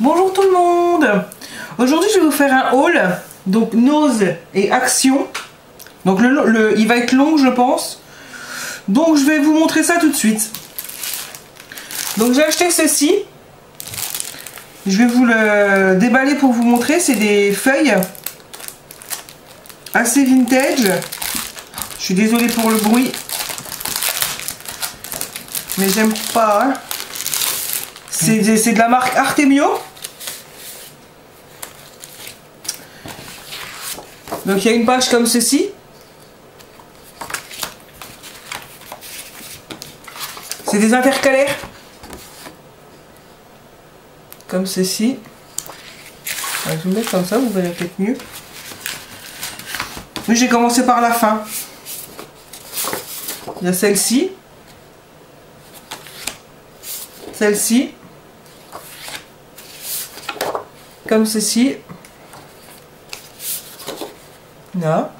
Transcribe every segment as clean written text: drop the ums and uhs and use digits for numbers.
Bonjour tout le monde. Aujourd'hui je vais vous faire un haul, donc Nose et Action. Donc il va être long je pense. Donc je vais vous montrer ça tout de suite. Donc j'ai acheté ceci. Je vais vous le déballer pour vous montrer. C'est des feuilles assez vintage. Je suis désolée pour le bruit. Mais j'aime pas. Hein. C'est de la marque Artemio. Donc il y a une page comme ceci. C'est des intercalaires. Comme ceci. Je vais vous mettre comme ça, vous verrez peut-être mieux. Mais j'ai commencé par la fin. Il y a celle-ci. Celle-ci. Comme ceci. Là.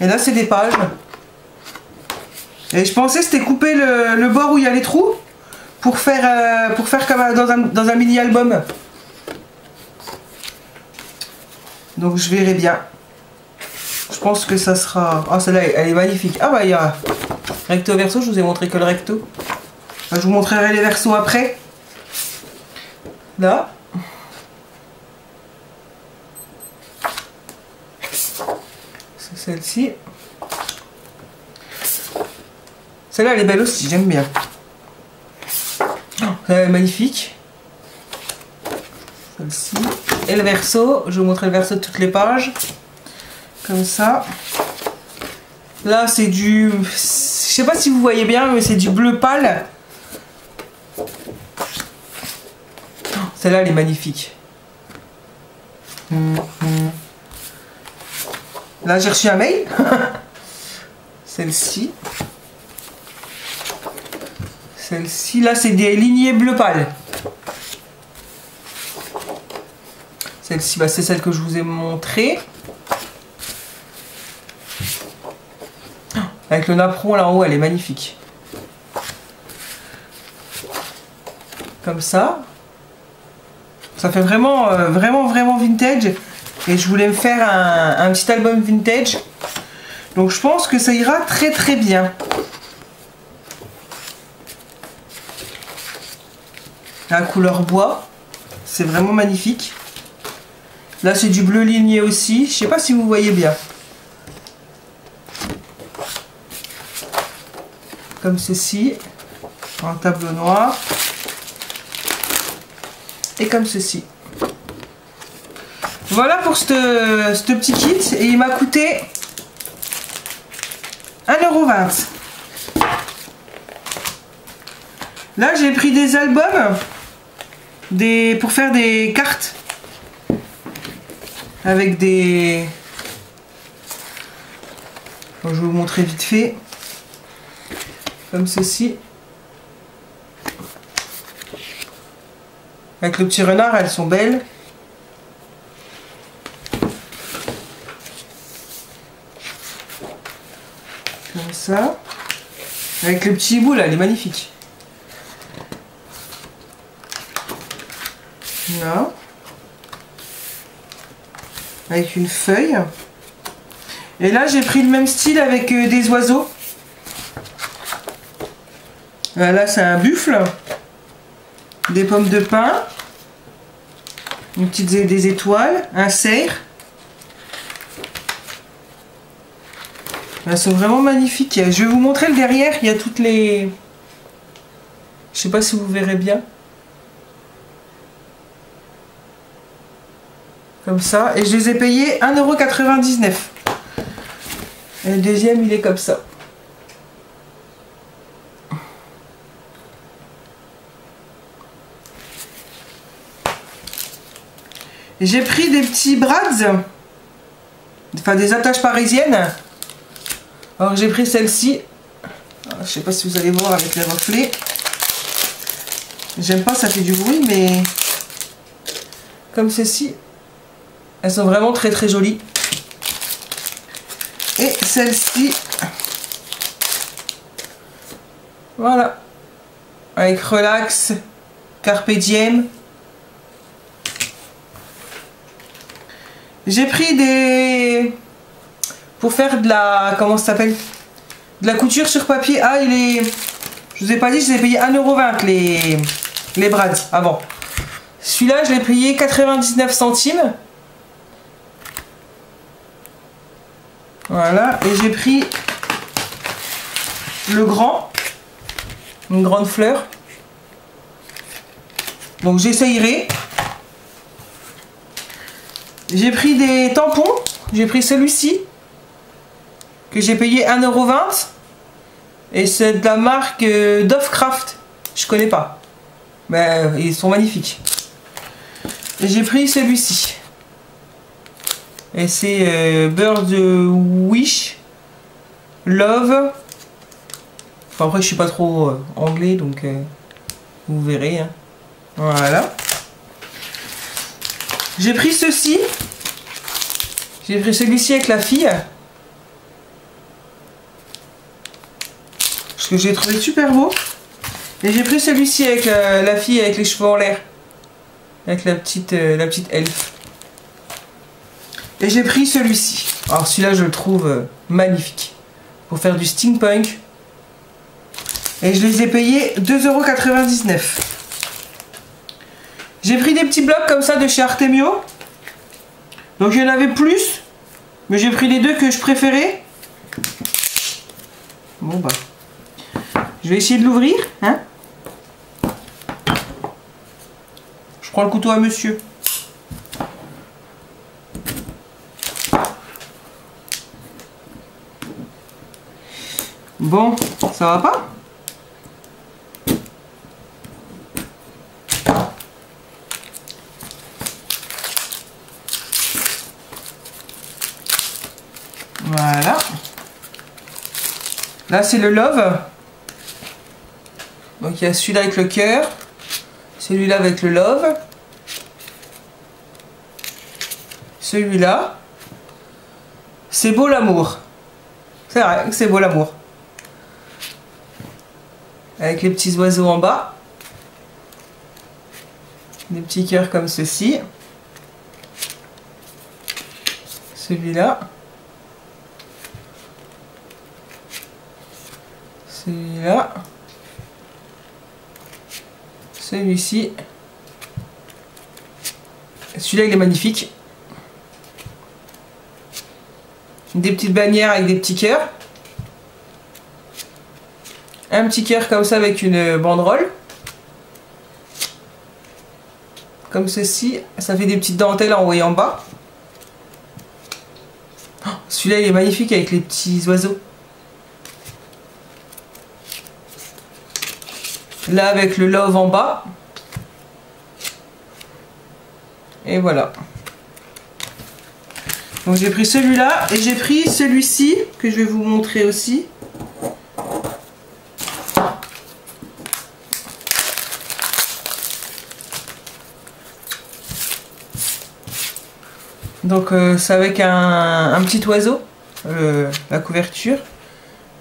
Et là c'est des pages. Et je pensais c'était couper le bord où il y a les trous pour faire comme dans un mini album. Donc je verrai bien. Je pense que ça sera... Ah celle-là elle est magnifique. Ah bah il y a recto verso, je vous ai montré que le recto. Je vous montrerai les versos après. Là. C'est celle-ci. Celle-là elle est belle aussi, j'aime bien. Elle est magnifique. Celle-ci. Et le verso, je vais vous montrer le verso de toutes les pages. Comme ça. Là c'est du... Je sais pas si vous voyez bien, mais c'est du bleu pâle. Celle-là elle est magnifique. Là j'ai reçu un mail. Celle-ci. Celle-ci, là c'est des lignées bleu pâle. Celle-ci, bah, c'est celle que je vous ai montrée. Avec le napperon là en haut, elle est magnifique. Comme ça. Ça fait vraiment, vraiment vintage. Et je voulais me faire un petit album vintage. Donc je pense que ça ira très bien. La couleur bois. C'est vraiment magnifique. Là c'est du bleu ligné aussi. Je sais pas si vous voyez bien. Comme ceci. Un tableau noir. Et comme ceci. Voilà pour ce petit kit. Et il m'a coûté 1,20 €. Là j'ai pris des albums pour faire des cartes. Avec des... Je vais vous montrer vite fait. Comme ceci. Avec le petit renard, elles sont belles. Comme ça. Avec le petit hibou là, elle est magnifique. Là. Avec une feuille. Et là j'ai pris le même style avec des oiseaux. Là c'est un buffle. Des pommes de pin. Des étoiles. Un cerf. Elles sont vraiment magnifiques. Je vais vous montrer le derrière. Il y a toutes les... Je sais pas si vous verrez bien. Comme ça. Et je les ai payés 1,99 €. Et le deuxième il est comme ça. J'ai pris des petits brads. Enfin des attaches parisiennes. Alors j'ai pris celle-ci. Je sais pas si vous allez voir avec les reflets. J'aime pas, ça fait du bruit, mais comme ceci. Elles sont vraiment très jolies. Et celle-ci. Voilà. avec Relax, Carpe Diem. J'ai pris des... Pour faire de la... Comment ça s'appelle? De la couture sur papier. Ah, il est... Je vous ai pas dit, je les ai payés 1,20 € les brads avant. Celui-là, je l'ai payé 99 centimes. Voilà. Et j'ai pris le grand. Une grande fleur. Donc j'essayerai. J'ai pris des tampons. J'ai pris celui-ci. Que j'ai payé 1,20 €. Et c'est de la marque Dovecraft. Je connais pas. Mais ils sont magnifiques. Et j'ai pris celui-ci. Et c'est Bird Wish Love. Enfin, après, je suis pas trop anglais, donc vous verrez. Hein. Voilà. J'ai pris ceci. J'ai pris celui-ci avec la fille. Parce que j'ai trouvé super beau. Et j'ai pris celui-ci avec la fille avec les cheveux en l'air. Avec la petite elfe. Et j'ai pris celui-ci. Alors celui-là je le trouve magnifique. Pour faire du steampunk. Et je les ai payés 2,99 €. J'ai pris des petits blocs comme ça de chez Artemio. Donc il y en avait plus. Mais j'ai pris les deux que je préférais. Bon bah. Je vais essayer de l'ouvrir. Hein? Je prends le couteau à monsieur. Bon, ça va pas? Voilà. Là, c'est le Love. Donc, il y a celui-là avec le cœur. Celui-là avec le Love. Celui-là. C'est beau l'amour. C'est vrai que c'est beau l'amour. Avec les petits oiseaux en bas. Des petits cœurs comme ceci. Celui-là. Celui-là. Celui-ci. Celui-là, il est magnifique. Des petites bannières avec des petits cœurs. Un petit cœur comme ça avec une banderole. Comme ceci. Ça fait des petites dentelles en haut et en bas. Oh, celui-là, il est magnifique avec les petits oiseaux. Là, avec le Love en bas. Et voilà. Donc j'ai pris celui-là. Et j'ai pris celui-ci, que je vais vous montrer aussi. Donc c'est avec un petit oiseau. La couverture.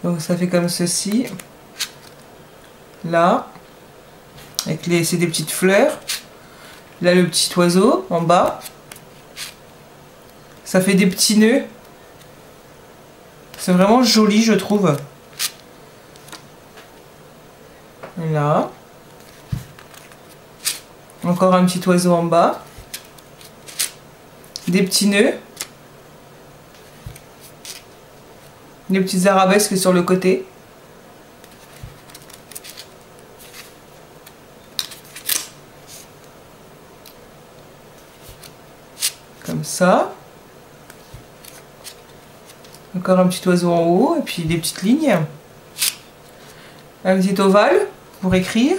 Donc ça fait comme ceci. Là. C'est des petites fleurs. Là, le petit oiseau en bas. Ça fait des petits nœuds. C'est vraiment joli, je trouve. Là. Encore un petit oiseau en bas. Des petits nœuds. Des petites arabesques sur le côté. Comme ça. Encore un petit oiseau en haut et puis des petites lignes. Un petit ovale pour écrire.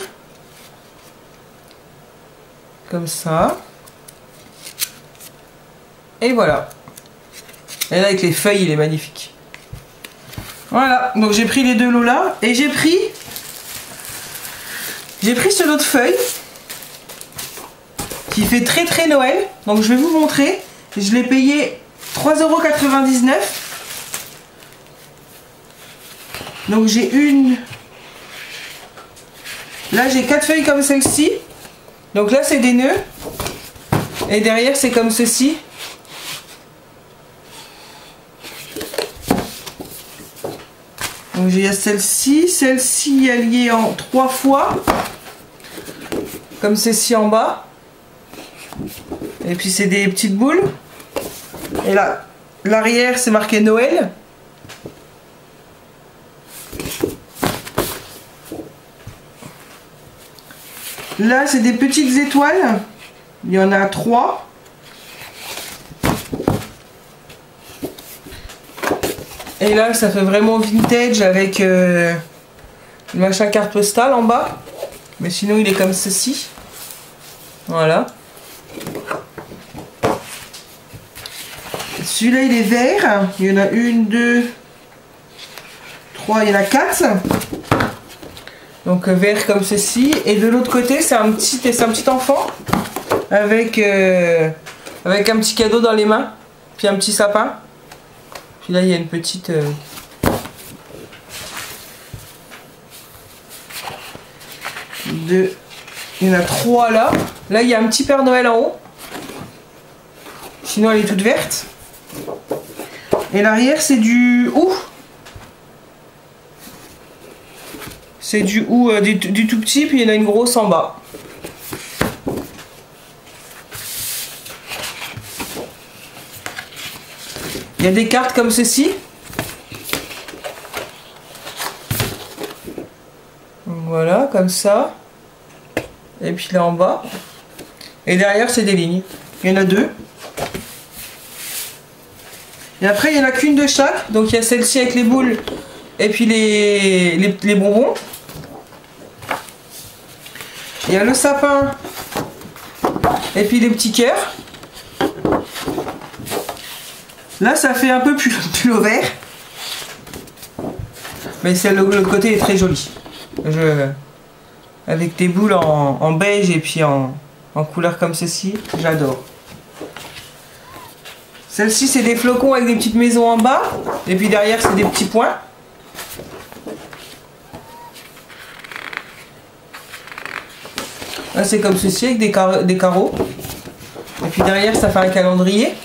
Comme ça. Et voilà. Et là avec les feuilles, il est magnifique. Voilà, donc j'ai pris les deux lots là. Et j'ai pris ce lot de feuilles. Qui fait très très Noël. Donc je vais vous montrer. Je l'ai payé 3,99 €. Donc j'ai 1, Là, j'ai 4 feuilles comme celle-ci. Donc là, c'est des nœuds. Et derrière, c'est comme ceci. Donc j'ai celle-ci alliée en 3 fois. Comme ceci en bas. Et puis c'est des petites boules. Et là, l'arrière, c'est marqué Noël. Là, c'est des petites étoiles. Il y en a 3. Et là, ça fait vraiment vintage avec le machin carte postale en bas. Mais sinon, il est comme ceci. Voilà. Celui-là, il est vert. Il y en a 1, 2, 3, il y en a 4. Donc vert comme ceci. Et de l'autre côté, c'est un petit enfant avec un petit cadeau dans les mains. Puis un petit sapin. Puis là, il y a une petite... Il y en a 3 là. Là, il y a un petit Père Noël en haut. Sinon, elle est toute verte. Et l'arrière, c'est du hou. C'est du hou du tout petit, puis il y en a une grosse en bas. Il y a des cartes comme ceci. Voilà, comme ça. Et puis là en bas. Et derrière, c'est des lignes. Il y en a 2. Et après, il n'y en a qu'une de chaque. Donc il y a celle-ci avec les boules et puis les bonbons. Il y a le sapin et puis les petits cœurs. Là, ça fait un peu pull vert. Mais le côté est très joli. Avec des boules en beige et puis en couleur comme ceci. J'adore. Celle-ci, c'est des flocons avec des petites maisons en bas. Et puis derrière, c'est des petits points. Là, c'est comme ceci avec des carreaux. Et puis derrière, ça fait un calendrier.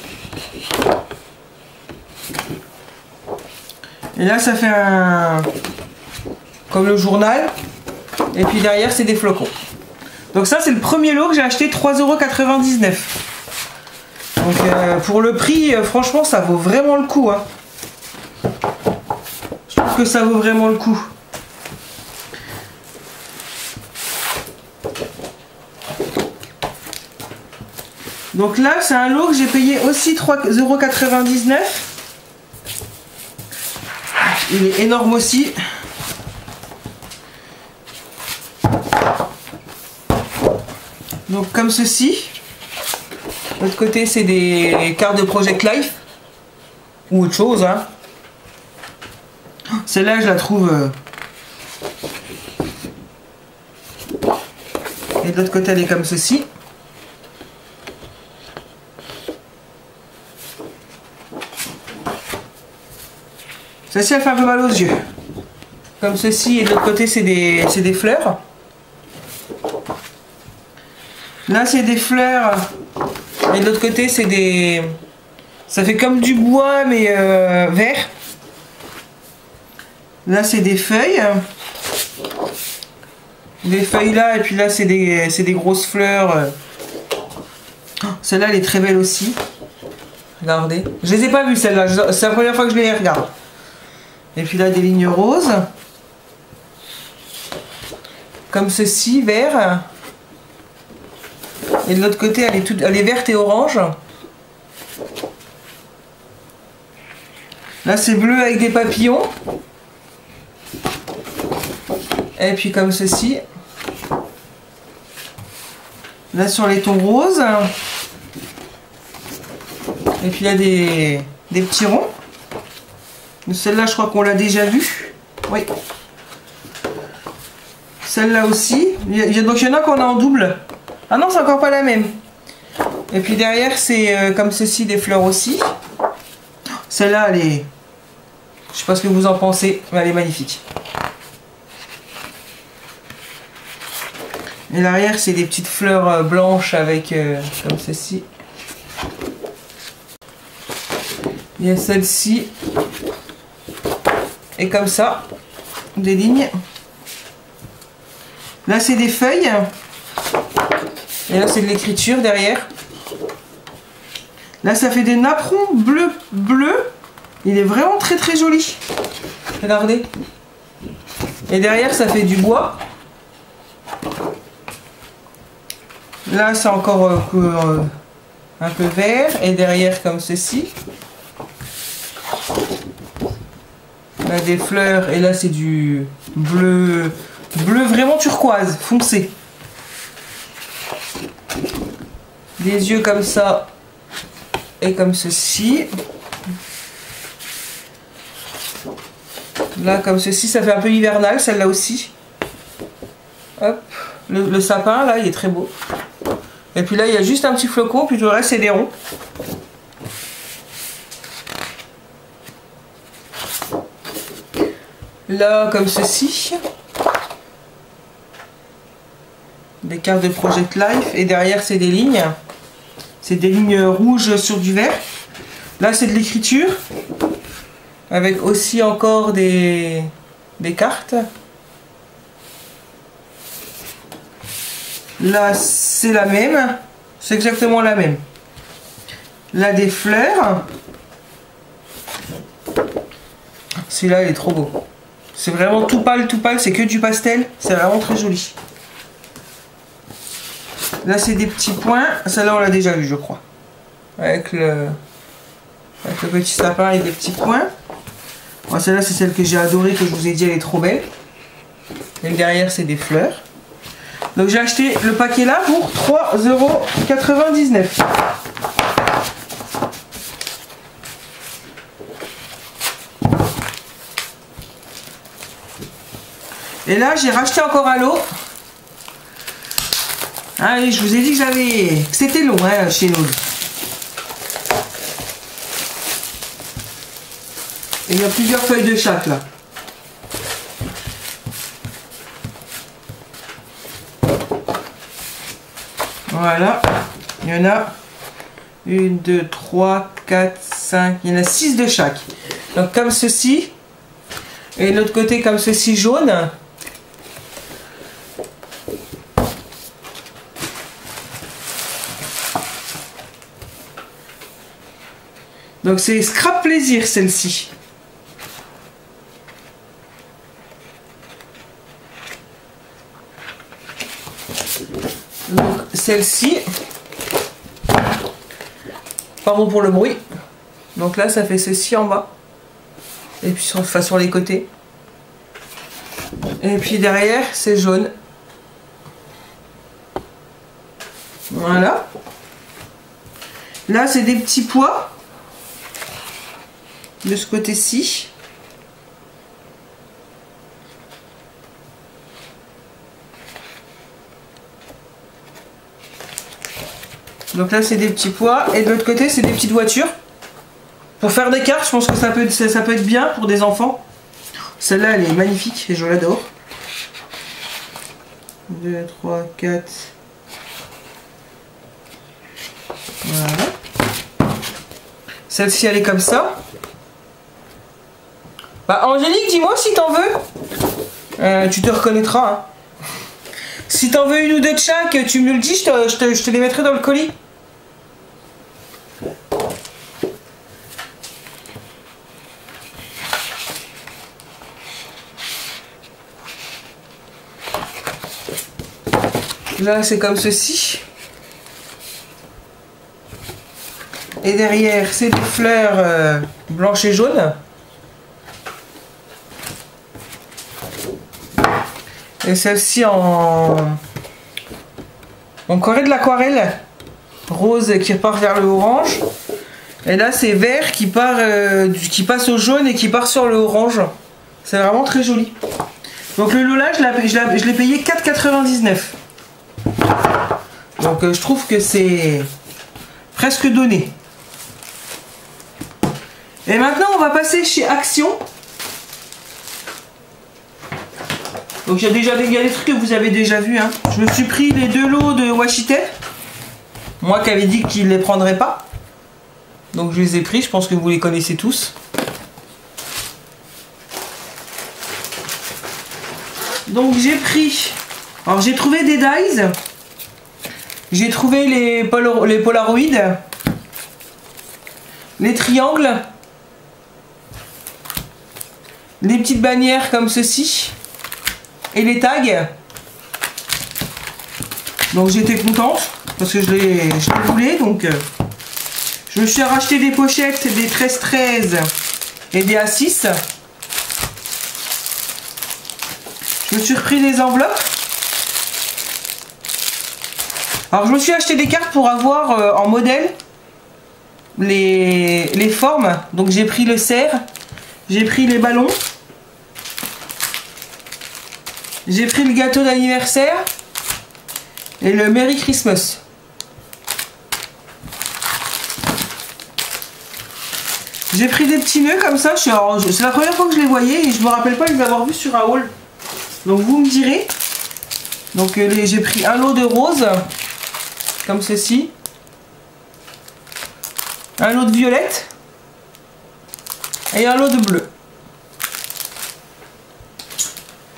Et là, ça fait comme le journal. Et puis derrière, c'est des flocons. Donc ça, c'est le premier lot que j'ai acheté 3,99 €. Donc pour le prix, franchement, ça vaut vraiment le coup. Hein. Je trouve que ça vaut vraiment le coup. Donc là, c'est un lot que j'ai payé aussi 3,99 €. Il est énorme aussi. Donc comme ceci. De l'autre côté, c'est des cartes de Project Life. Ou autre chose. Hein. Celle-là, je la trouve... Et de l'autre côté, elle est comme ceci. Celle-ci, elle fait un peu mal aux yeux. Comme ceci, et de l'autre côté, c'est des fleurs. Là, c'est des fleurs. Et de l'autre côté, c'est des... Ça fait comme du bois, mais vert. Là, c'est des feuilles. Des feuilles là, et puis là, c'est des grosses fleurs. Celle-là, elle est très belle aussi. Regardez. Je les ai pas vues, celles-là. C'est la première fois que je les regarde. Et puis là, des lignes roses. Comme ceci, vert. Et de l'autre côté, elle est verte et orange. Là, c'est bleu avec des papillons. Et puis comme ceci. Là, sur les tons roses. Et puis là, des petits ronds. Celle-là, je crois qu'on l'a déjà vue. Oui. Celle-là aussi. Donc, il y en a qu'on a en double. Ah non, c'est encore pas la même. Et puis derrière, c'est comme ceci, des fleurs aussi. Celle-là, elle est... Je sais pas ce que vous en pensez, mais elle est magnifique. Et l'arrière, c'est des petites fleurs blanches avec comme ceci. Il y a celle-ci. Et comme ça, des lignes. Là, c'est des feuilles. Et là, c'est de l'écriture derrière. Là, ça fait des napperons bleu. Il est vraiment très très joli. Regardez. Et derrière, ça fait du bois. Là, c'est encore un peu vert. Et derrière, comme ceci. Là, des fleurs. Et là, c'est du bleu vraiment turquoise, foncé. Des yeux comme ça. Et comme ceci. Là, comme ceci, ça fait un peu hivernal, celle-là aussi. Hop. Le sapin, là, il est très beau. Et puis là, il y a juste un petit flocon, puis tout le reste, c'est des ronds. Là, comme ceci. Des cartes de Project Life. Et derrière, c'est des lignes. C'est des lignes rouges sur du vert. Là, c'est de l'écriture. Avec aussi encore des cartes. Là, c'est la même. C'est exactement la même. Là, des fleurs. Celui-là, il est trop beau. C'est vraiment tout pâle, c'est que du pastel. C'est vraiment très joli. Là, c'est des petits points. Celle-là, on l'a déjà vu, je crois. Avec le petit sapin et des petits points. Bon, celle-là, c'est celle que j'ai adorée, que je vous ai dit, elle est trop belle. Et derrière, c'est des fleurs. Donc, j'ai acheté le paquet là pour 3,99 €. Et là, j'ai racheté encore un lot. Allez, je vous ai dit que c'était long hein, chez nous. Et il y a plusieurs feuilles de chaque là. Voilà. Il y en a 1, 2, 3, 4, 5. Il y en a 6 de chaque. Donc comme ceci. Et de l'autre côté comme ceci jaune. Donc c'est Scrap Plaisir celle-ci. Donc celle-ci. Pardon pour le bruit. Donc là ça fait ceci en bas. Et puis sur les côtés. Et puis derrière c'est jaune. Voilà. Là c'est des petits pois. De ce côté-ci. Donc là c'est des petits pois et de l'autre côté c'est des petites voitures. Pour faire des cartes, je pense que ça peut être bien pour des enfants. Celle-là elle est magnifique et je l'adore. 2, 3, 4. Voilà. Celle-ci elle est comme ça. Bah Angélique, dis-moi si t'en veux. Tu te reconnaîtras. Hein. Si t'en veux une ou deux de chaque, tu me le dis, je te les mettrai dans le colis. Là, c'est comme ceci. Et derrière, c'est des fleurs blanches et jaunes. Et celle-ci encore de l'aquarelle rose qui part vers le orange. Et là c'est vert qui passe au jaune et qui part sur le orange. C'est vraiment très joli. Donc le lot là je l'ai payé 4,99 €. Donc je trouve que c'est presque donné. Et maintenant on va passer chez Action. Donc il y a des trucs que vous avez déjà vus. Hein. Je me suis pris les 2 lots de washi tape. Moi qui avais dit qu'il ne les prendrait pas. Donc je les ai pris, je pense que vous les connaissez tous. Donc j'ai pris... Alors j'ai trouvé des dies. J'ai trouvé les Polaroid. Les triangles. Les petites bannières comme ceci. Et les tags. Donc j'étais contente. Parce que je les voulais. Donc je me suis racheté des pochettes, des 13-13 et des A6. Je me suis repris des enveloppes. Alors je me suis acheté des cartes pour avoir en modèle les formes. Donc j'ai pris le cerf, j'ai pris les ballons, j'ai pris le gâteau d'anniversaire et le Merry Christmas. J'ai pris des petits nœuds comme ça. C'est la première fois que je les voyais et je me rappelle pas de les avoir vus sur un haul. Donc vous me direz. Donc j'ai pris un lot de roses comme ceci, un lot de violette et un lot de bleu.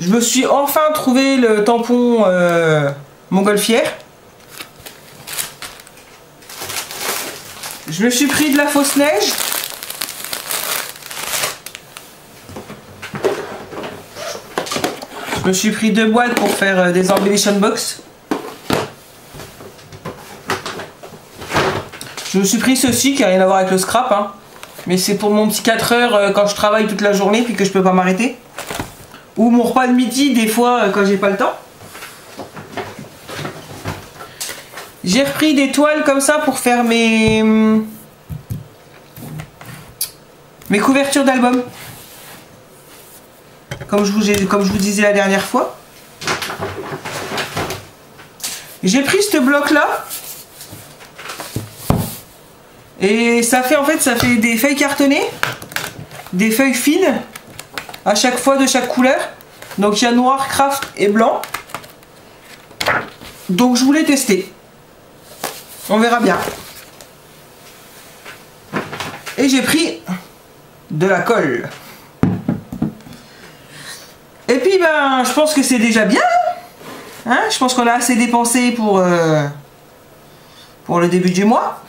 Je me suis enfin trouvé le tampon montgolfière. Je me suis pris de la fausse neige. Je me suis pris 2 boîtes pour faire des embellishment box. Je me suis pris ceci qui n'a rien à voir avec le scrap. Hein. Mais c'est pour mon petit 4 heures quand je travaille toute la journée puis que je peux pas m'arrêter. Ou mon repas de midi des fois quand j'ai pas le temps. J'ai repris des toiles comme ça pour faire mes couvertures d'albums. Comme je vous disais la dernière fois. J'ai pris ce bloc là. Et ça fait des feuilles cartonnées. Des feuilles fines. À chaque fois de chaque couleur. Donc il y a noir, craft et blanc. Donc je voulais tester. On verra bien. Et j'ai pris de la colle. Et puis ben je pense que c'est déjà bien. Hein, je pense qu'on a assez dépensé pour le début du mois.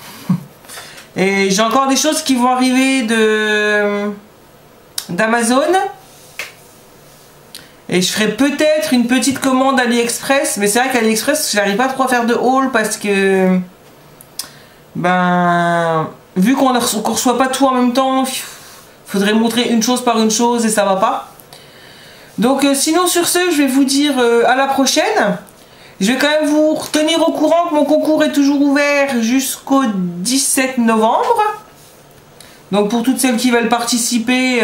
Et j'ai encore des choses qui vont arriver d'Amazon. Et je ferai peut-être une petite commande AliExpress. Mais c'est vrai qu'AliExpress, je n'arrive pas trop à faire de haul parce que... Ben... Vu qu'on ne reçoit pas tout en même temps, il faudrait montrer une chose par une chose et ça va pas. Donc sinon sur ce, je vais vous dire à la prochaine. Je vais quand même vous tenir au courant que mon concours est toujours ouvert jusqu'au 17 novembre. Donc pour toutes celles qui veulent participer,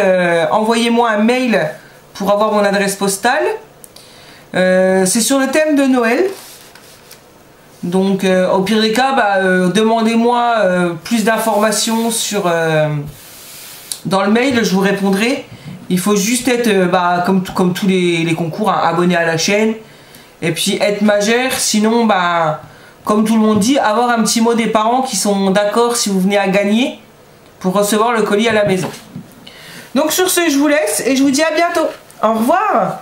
envoyez-moi un mail pour avoir mon adresse postale. C'est sur le thème de Noël. Donc au pire des cas, demandez-moi plus d'informations sur dans le mail, je vous répondrai. Il faut juste être, comme tous les concours, hein, abonné à la chaîne. Et puis être majeur, sinon, comme tout le monde dit, avoir un petit mot des parents qui sont d'accord si vous venez à gagner pour recevoir le colis à la maison. Donc sur ce, je vous laisse et je vous dis à bientôt. Au revoir.